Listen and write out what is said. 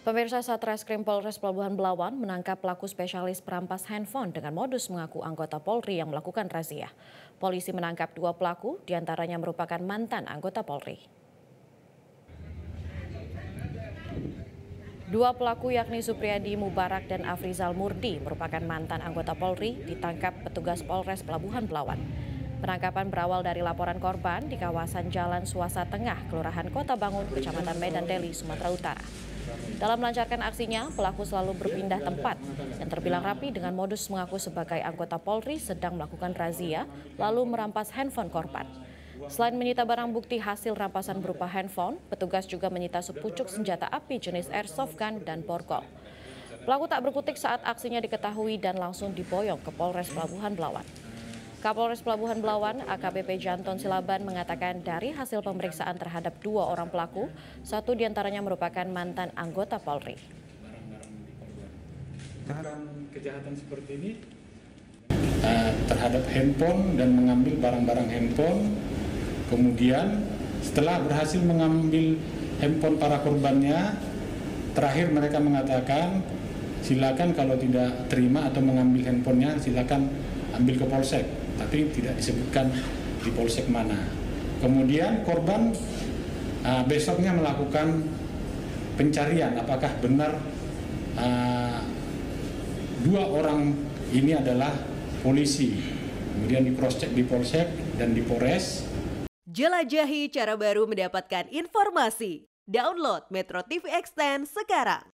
Pemirsa, Satreskrim Polres Pelabuhan Belawan menangkap pelaku spesialis perampas handphone dengan modus mengaku anggota Polri yang melakukan razia. Polisi menangkap 2 pelaku, diantaranya merupakan mantan anggota Polri. 2 pelaku yakni Supriyadi Mubarak dan Afrizal Murdi merupakan mantan anggota Polri ditangkap petugas Polres Pelabuhan Belawan. Penangkapan berawal dari laporan korban di kawasan Jalan Suasa Tengah, Kelurahan Kota Bangun, Kecamatan Medan Deli, Sumatera Utara. Dalam melancarkan aksinya, pelaku selalu berpindah tempat yang terbilang rapi dengan modus mengaku sebagai anggota Polri sedang melakukan razia lalu merampas handphone korban. Selain menyita barang bukti hasil rampasan berupa handphone, petugas juga menyita sepucuk senjata api jenis airsoft gun dan borgol. Pelaku tak berkutik saat aksinya diketahui dan langsung diboyong ke Polres Pelabuhan Belawan. Kapolres Pelabuhan Belawan, AKBP Janton Silaban mengatakan dari hasil pemeriksaan terhadap 2 orang pelaku, 1 diantaranya merupakan mantan anggota Polri. Kejahatan seperti ini terhadap handphone dan mengambil barang-barang handphone, kemudian setelah berhasil mengambil handphone para korbannya, terakhir mereka mengatakan silakan kalau tidak terima atau mengambil handphonenya silakan ambil ke polsek, tapi tidak disebutkan di polsek mana. Kemudian korban besoknya melakukan pencarian apakah benar 2 orang ini adalah polisi. Kemudian di cross check di polsek dan di Polres. Jelajahi cara baru mendapatkan informasi. Download Metro TV Extend sekarang.